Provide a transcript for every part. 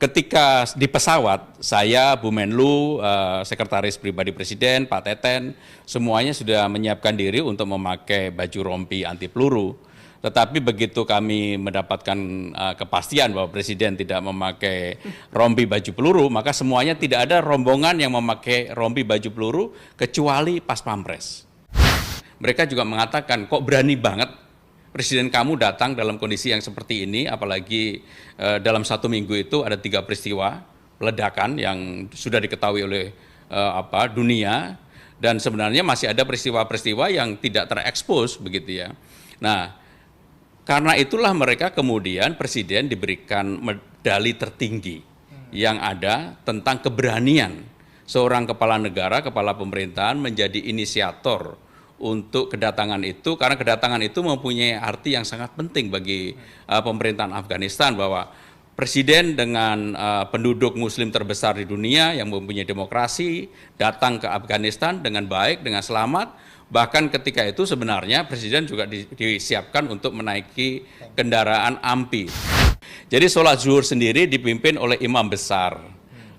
ketika di pesawat, saya, Bu Menlu, Sekretaris Pribadi Presiden, Pak Teten, semuanya sudah menyiapkan diri untuk memakai baju rompi anti peluru. Tetapi begitu kami mendapatkan kepastian bahwa Presiden tidak memakai rompi baju peluru, maka semuanya tidak ada rombongan yang memakai rompi baju peluru kecuali Pas Pampres. Mereka juga mengatakan, kok berani banget Presiden kamu datang dalam kondisi yang seperti ini, apalagi dalam 1 minggu itu ada 3 peristiwa ledakan yang sudah diketahui oleh dunia, dan sebenarnya masih ada peristiwa-peristiwa yang tidak terekspos begitu ya. Nah, karena itulah mereka kemudian Presiden diberikan medali tertinggi yang ada tentang keberanian seorang kepala negara, kepala pemerintahan menjadi inisiator untuk kedatangan itu, karena kedatangan itu mempunyai arti yang sangat penting bagi pemerintahan Afghanistan, bahwa Presiden dengan penduduk Muslim terbesar di dunia yang mempunyai demokrasi datang ke Afghanistan dengan baik, dengan selamat. Bahkan ketika itu sebenarnya Presiden juga disiapkan untuk menaiki kendaraan AMPI. Jadi sholat zuhur sendiri dipimpin oleh imam besar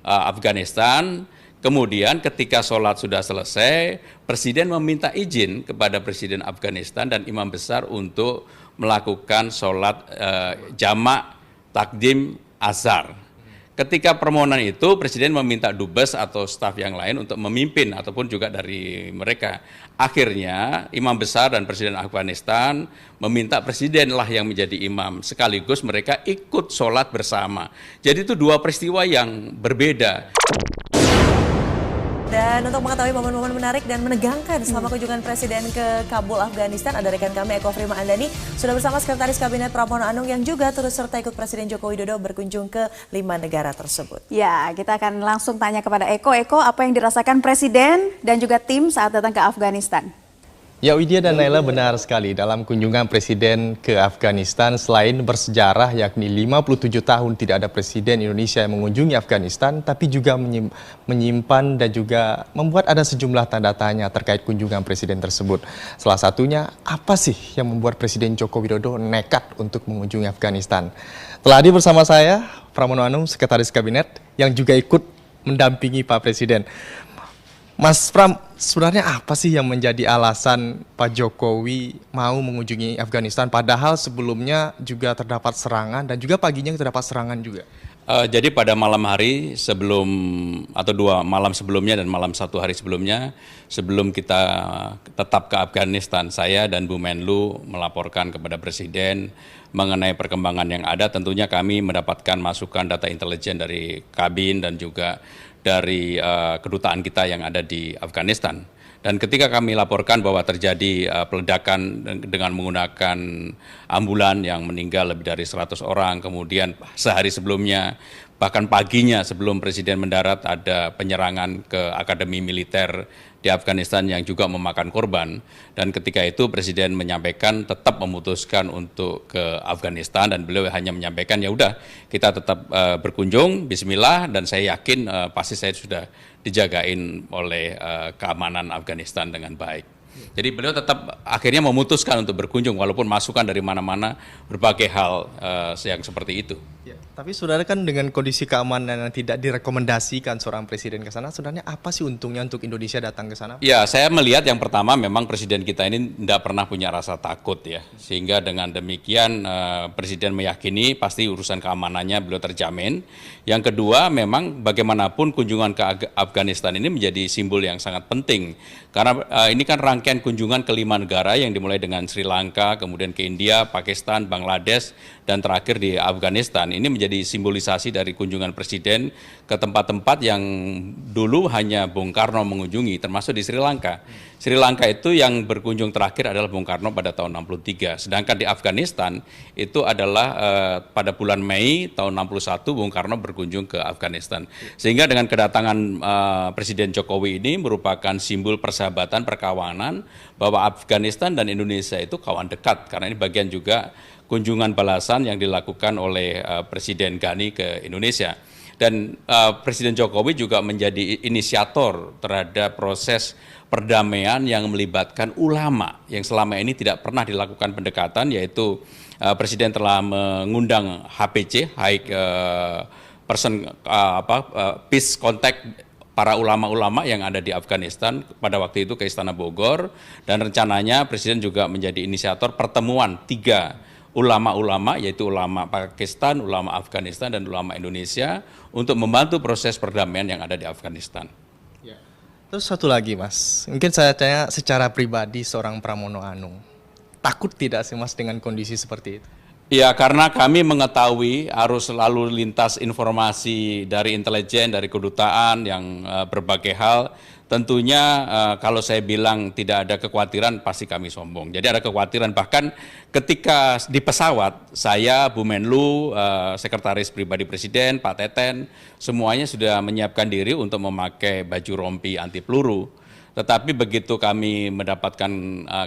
Afghanistan. Kemudian ketika sholat sudah selesai, Presiden meminta izin kepada Presiden Afghanistan dan imam besar untuk melakukan sholat jamak takdim azhar. Ketika permohonan itu, Presiden meminta dubes atau staf yang lain untuk memimpin ataupun juga dari mereka. Akhirnya imam besar dan Presiden Afghanistan meminta Presiden lah yang menjadi imam. Sekaligus mereka ikut sholat bersama. Jadi itu 2 peristiwa yang berbeda. Dan untuk mengetahui momen-momen menarik dan menegangkan selama kunjungan Presiden ke Kabul, Afghanistan, ada rekan kami Eko Frima Andani sudah bersama Sekretaris Kabinet Pramono Anung yang juga turut serta ikut Presiden Joko Widodo berkunjung ke 5 negara tersebut. Ya, kita akan langsung tanya kepada Eko. Eko, apa yang dirasakan Presiden dan juga tim saat datang ke Afghanistan? Ya, Widya dan Naila, benar sekali. Dalam kunjungan Presiden ke Afghanistan, selain bersejarah yakni 57 tahun tidak ada Presiden Indonesia yang mengunjungi Afghanistan, tapi juga menyimpan dan juga membuat ada sejumlah tanda tanya terkait kunjungan Presiden tersebut. Salah satunya, apa sih yang membuat Presiden Joko Widodo nekat untuk mengunjungi Afghanistan? Telah hadir bersama saya, Pramono Anung, Sekretaris Kabinet, yang juga ikut mendampingi Pak Presiden. Mas Pram, sebenarnya apa sih yang menjadi alasan Pak Jokowi mau mengunjungi Afghanistan, padahal sebelumnya juga terdapat serangan dan juga paginya terdapat serangan juga? Jadi pada malam hari sebelum, atau 2 malam sebelumnya dan malam 1 hari sebelumnya, sebelum kita tetap ke Afghanistan, saya dan Bu Menlu melaporkan kepada Presiden mengenai perkembangan yang ada. Tentunya kami mendapatkan masukan data intelijen dari Kabin dan juga dari kedutaan kita yang ada di Afghanistan. Dan ketika kami laporkan bahwa terjadi peledakan dengan menggunakan ambulan yang meninggal lebih dari 100 orang, kemudian sehari sebelumnya, bahkan paginya sebelum Presiden mendarat ada penyerangan ke Akademi Militer di Afghanistan yang juga memakan korban. Dan ketika itu Presiden menyampaikan tetap memutuskan untuk ke Afghanistan, dan beliau hanya menyampaikan ya udah kita tetap berkunjung, bismillah, dan saya yakin pasti saya sudah dijagain oleh keamanan Afghanistan dengan baik. Jadi beliau tetap akhirnya memutuskan untuk berkunjung walaupun masukan dari mana-mana berbagai hal yang seperti itu. Ya, tapi saudara, kan dengan kondisi keamanan yang tidak direkomendasikan seorang presiden ke sana, sebenarnya apa sih untungnya untuk Indonesia datang ke sana? Ya, saya melihat yang pertama memang presiden kita ini tidak pernah punya rasa takut ya. Sehingga dengan demikian presiden meyakini pasti urusan keamanannya beliau terjamin. Yang kedua, memang bagaimanapun kunjungan ke Afghanistan ini menjadi simbol yang sangat penting. Karena ini kan rangkaian kunjungan ke 5 negara yang dimulai dengan Sri Lanka, kemudian ke India, Pakistan, Bangladesh, dan terakhir di Afghanistan. Ini menjadi simbolisasi dari kunjungan Presiden ke tempat-tempat yang dulu hanya Bung Karno mengunjungi, termasuk di Sri Lanka. Sri Lanka itu yang berkunjung terakhir adalah Bung Karno pada tahun 63. Sedangkan di Afghanistan itu adalah pada bulan Mei tahun 61 Bung Karno berkunjung ke Afghanistan. Sehingga dengan kedatangan Presiden Jokowi ini merupakan simbol persahabatan, perkawanan, bahwa Afghanistan dan Indonesia itu kawan dekat. Karena ini bagian juga kunjungan balasan yang dilakukan oleh Presiden Ghani ke Indonesia. Dan Presiden Jokowi juga menjadi inisiator terhadap proses perdamaian yang melibatkan ulama yang selama ini tidak pernah dilakukan pendekatan, yaitu Presiden telah mengundang HPC, High peace contact para ulama-ulama yang ada di Afghanistan pada waktu itu ke Istana Bogor, dan rencananya Presiden juga menjadi inisiator pertemuan 3 ulama-ulama, yaitu ulama Pakistan, ulama Afghanistan, dan ulama Indonesia untuk membantu proses perdamaian yang ada di Afghanistan. Terus satu lagi Mas, mungkin saya tanya secara pribadi seorang Pramono Anung, takut tidak sih Mas dengan kondisi seperti itu? Ya, karena kami mengetahui arus lalu lintas informasi dari intelijen, dari kedutaan yang berbagai hal. Tentunya kalau saya bilang tidak ada kekhawatiran, pasti kami sombong. Jadi ada kekhawatiran, bahkan ketika di pesawat, saya, Bu Menlu, Sekretaris Pribadi Presiden, Pak Teten, semuanya sudah menyiapkan diri untuk memakai baju rompi anti peluru. Tetapi begitu kami mendapatkan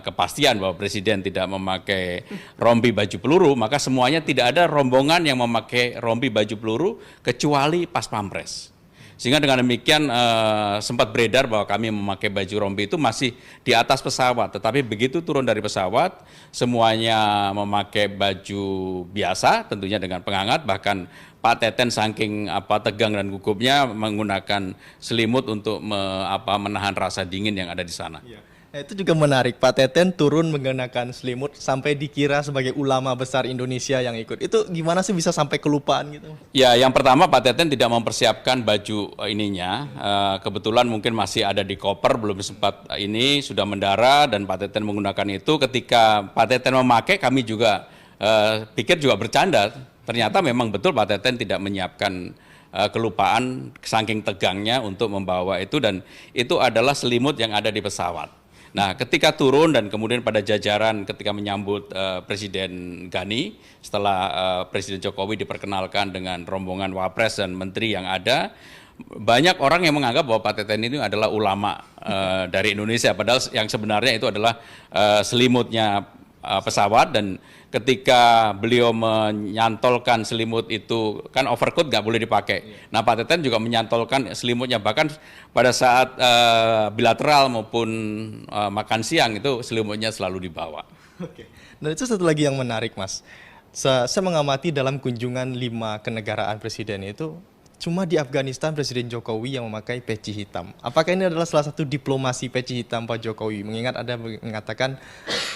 kepastian bahwa Presiden tidak memakai rompi baju peluru, maka semuanya tidak ada rombongan yang memakai rompi baju peluru kecuali Pas Pampres. Sehingga dengan demikian sempat beredar bahwa kami memakai baju rompi itu masih di atas pesawat. Tetapi begitu turun dari pesawat, semuanya memakai baju biasa, tentunya dengan penghangat, bahkan Pak Teten saking tegang dan gugupnya menggunakan selimut untuk menahan rasa dingin yang ada di sana. Ya. Nah, itu juga menarik, Pak Teten turun menggunakan selimut sampai dikira sebagai ulama besar Indonesia yang ikut. Itu gimana sih bisa sampai kelupaan gitu? Ya, yang pertama Pak Teten tidak mempersiapkan baju ininya. Kebetulan mungkin masih ada di koper, belum sempat ini, sudah mendarat dan Pak Teten menggunakan itu. Ketika Pak Teten memakai, kami juga pikir juga bercanda. Ternyata memang betul Pak Teten tidak menyiapkan kelupaan saking tegangnya untuk membawa itu, dan itu adalah selimut yang ada di pesawat. Nah, ketika turun dan kemudian pada jajaran ketika menyambut Presiden Ghani, setelah Presiden Jokowi diperkenalkan dengan rombongan Wapres dan Menteri yang ada, banyak orang yang menganggap bahwa Pak Teten ini adalah ulama dari Indonesia, padahal yang sebenarnya itu adalah selimutnya pesawat. Dan ketika beliau menyantolkan selimut itu, kan overcoat nggak boleh dipakai. Nah, Pak Teten juga menyantolkan selimutnya, bahkan pada saat bilateral maupun makan siang itu selimutnya selalu dibawa. Oke. Dan itu satu lagi yang menarik Mas. Saya mengamati dalam kunjungan 5 kenegaraan Presiden itu, cuma di Afghanistan Presiden Jokowi yang memakai peci hitam. Apakah ini adalah salah satu diplomasi peci hitam Pak Jokowi? Mengingat ada mengatakan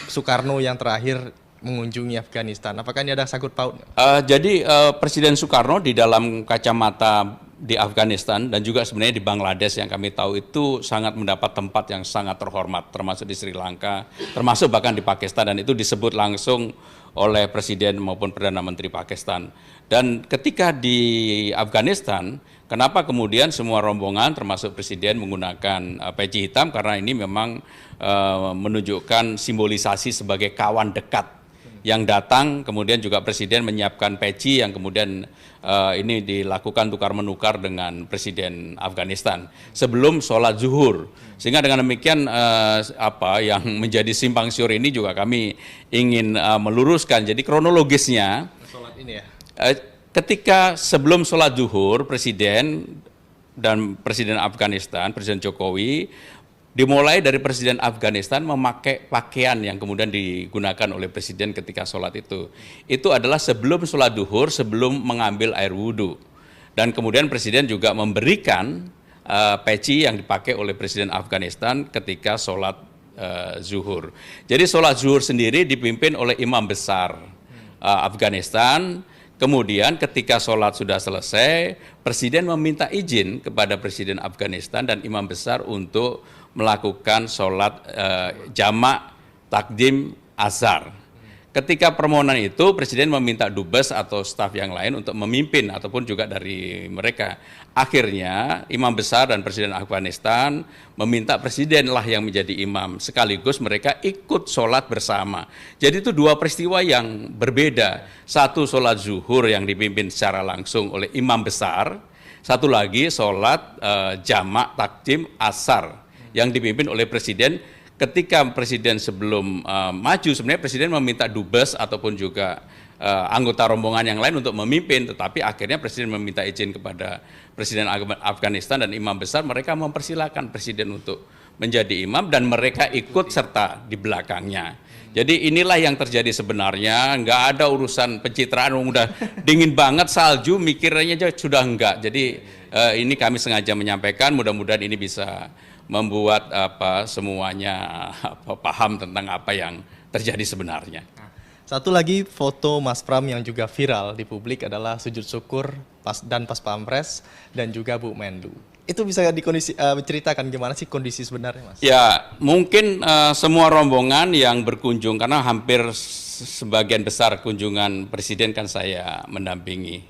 Soekarno yang terakhir mengunjungi Afghanistan. Apakah ini ada sangkut paut? Jadi Presiden Soekarno di dalam kacamata di Afghanistan dan juga sebenarnya di Bangladesh yang kami tahu itu sangat mendapat tempat yang sangat terhormat, termasuk di Sri Lanka, termasuk bahkan di Pakistan, dan itu disebut langsung oleh Presiden maupun Perdana Menteri Pakistan. Dan ketika di Afghanistan, kenapa kemudian semua rombongan termasuk Presiden menggunakan peci hitam? Karena ini memang menunjukkan simbolisasi sebagai kawan dekat yang datang. Kemudian juga Presiden menyiapkan peci yang kemudian ini dilakukan tukar-menukar dengan Presiden Afghanistan sebelum sholat zuhur. Sehingga dengan demikian yang menjadi simpang siur ini juga kami ingin meluruskan. Jadi kronologisnya, Sholat ini ya? Ketika sebelum sholat zuhur, Presiden dan Presiden Afghanistan, Presiden Jokowi, dimulai dari Presiden Afghanistan memakai pakaian yang kemudian digunakan oleh Presiden ketika sholat itu. Itu adalah sebelum sholat duhur, sebelum mengambil air wudhu. Dan kemudian Presiden juga memberikan peci yang dipakai oleh Presiden Afghanistan ketika sholat zuhur. Jadi sholat zuhur sendiri dipimpin oleh imam besar Afghanistan. Kemudian ketika sholat sudah selesai, Presiden meminta izin kepada Presiden Afghanistan dan imam besar untuk melakukan sholat jamak takdim azhar. Ketika permohonan itu, Presiden meminta dubes atau staf yang lain untuk memimpin ataupun juga dari mereka. Akhirnya imam besar dan Presiden Afghanistan meminta Presiden lah yang menjadi imam. Sekaligus mereka ikut sholat bersama. Jadi itu dua peristiwa yang berbeda. Satu sholat zuhur yang dipimpin secara langsung oleh imam besar. Satu lagi sholat jamak takdim asar yang dipimpin oleh Presiden. Ketika Presiden sebelum maju, sebenarnya Presiden meminta dubes ataupun juga anggota rombongan yang lain untuk memimpin, tetapi akhirnya Presiden meminta izin kepada Presiden Afghanistan dan imam besar, mereka mempersilahkan Presiden untuk menjadi imam dan mereka ikut serta di belakangnya. Jadi inilah yang terjadi sebenarnya, nggak ada urusan pencitraan, udah dingin banget salju, mikirnya aja sudah enggak. Jadi ini kami sengaja menyampaikan, mudah-mudahan ini bisa membuat semuanya paham tentang apa yang terjadi sebenarnya. Satu lagi foto Mas Pram yang juga viral di publik adalah sujud syukur pas Pampres dan juga Bu Menlu. Itu bisa diceritakan gimana sih kondisi sebenarnya, Mas? Ya, mungkin semua rombongan yang berkunjung, karena hampir sebagian besar kunjungan Presiden kan saya mendampingi.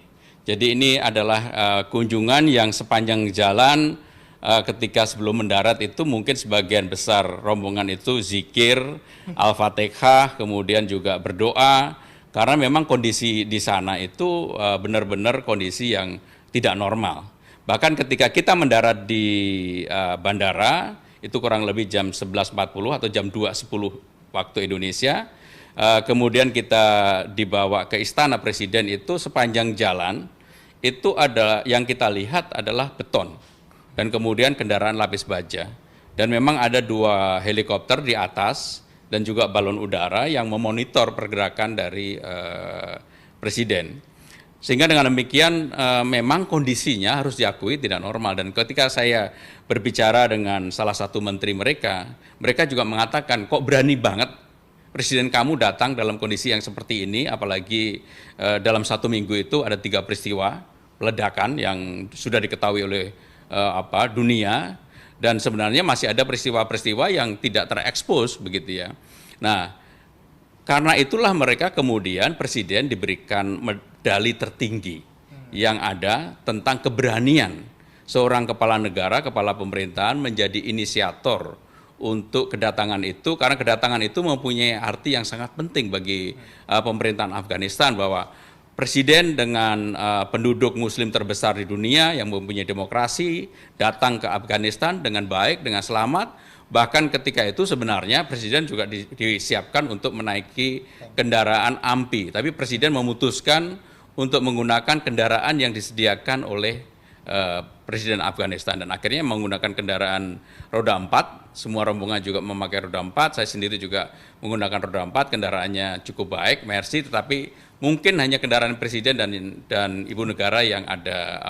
Jadi ini adalah kunjungan yang sepanjang jalan ketika sebelum mendarat itu mungkin sebagian besar rombongan itu zikir, Al-Fatihah, kemudian juga berdoa, karena memang kondisi di sana itu benar-benar kondisi yang tidak normal. Bahkan ketika kita mendarat di bandara, itu kurang lebih jam 11.40 atau jam 2.10 waktu Indonesia, kemudian kita dibawa ke Istana Presiden itu sepanjang jalan, itu ada yang kita lihat adalah beton, dan kemudian kendaraan lapis baja. Dan memang ada 2 helikopter di atas, dan juga balon udara yang memonitor pergerakan dari Presiden. Sehingga dengan demikian memang kondisinya harus diakui tidak normal. Dan ketika saya berbicara dengan salah satu menteri mereka juga mengatakan, kok berani banget Presiden kamu datang dalam kondisi yang seperti ini, apalagi dalam 1 minggu itu ada 3 peristiwa ledakan yang sudah diketahui oleh dunia, dan sebenarnya masih ada peristiwa-peristiwa yang tidak terekspos begitu ya. Nah, karena itulah mereka kemudian Presiden diberikan medali tertinggi yang ada tentang keberanian seorang kepala negara, kepala pemerintahan menjadi inisiator untuk kedatangan itu, karena kedatangan itu mempunyai arti yang sangat penting bagi pemerintahan Afghanistan, bahwa Presiden dengan penduduk Muslim terbesar di dunia yang mempunyai demokrasi datang ke Afghanistan dengan baik, dengan selamat. Bahkan ketika itu sebenarnya Presiden juga disiapkan untuk menaiki kendaraan AMPI, tapi Presiden memutuskan untuk menggunakan kendaraan yang disediakan oleh Presiden Afghanistan, dan akhirnya menggunakan kendaraan roda 4. Semua rombongan juga memakai roda 4, saya sendiri juga menggunakan roda 4, kendaraannya cukup baik, Mercy, tetapi mungkin hanya kendaraan Presiden dan Ibu Negara yang ada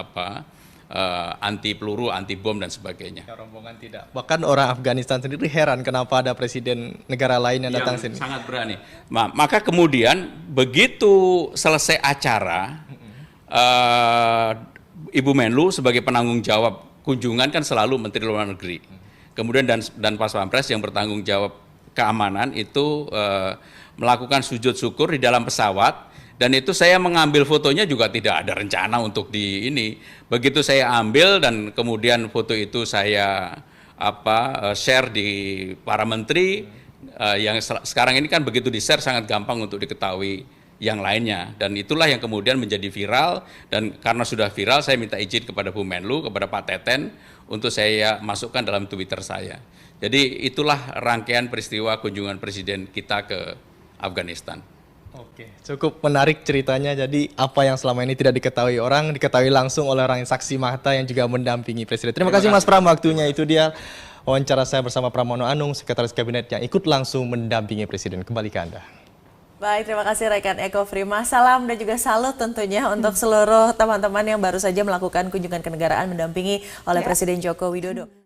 anti peluru, anti bom dan sebagainya. Ya, rombongan tidak. Bahkan orang Afghanistan sendiri heran kenapa ada presiden negara lain yang datang sini. Sangat berani. Maka kemudian begitu selesai acara, Ibu Menlu sebagai penanggung jawab kunjungan kan selalu Menteri Luar Negeri. Kemudian dan Pas Pampres yang bertanggung jawab keamanan itu melakukan sujud syukur di dalam pesawat. Dan itu saya mengambil fotonya juga tidak ada rencana untuk di ini. Begitu saya ambil dan kemudian foto itu saya share di para menteri, yang sekarang ini kan begitu di-share sangat gampang untuk diketahui yang lainnya. Dan itulah yang kemudian menjadi viral, dan karena sudah viral saya minta izin kepada Bu Menlu, kepada Pak Teten untuk saya masukkan dalam Twitter saya. Jadi itulah rangkaian peristiwa kunjungan Presiden kita ke Afghanistan. Oke, cukup menarik ceritanya. Jadi apa yang selama ini tidak diketahui orang, diketahui langsung oleh orang yang saksi mata yang juga mendampingi Presiden. Terima kasih Mas Pram, waktunya. Itu dia wawancara saya bersama Pramono Anung, Sekretaris Kabinet yang ikut langsung mendampingi Presiden. Kembali ke Anda. Baik, terima kasih rekan Eko Frima. Salam dan juga salut tentunya untuk seluruh teman-teman yang baru saja melakukan kunjungan kenegaraan mendampingi oleh Presiden Joko Widodo.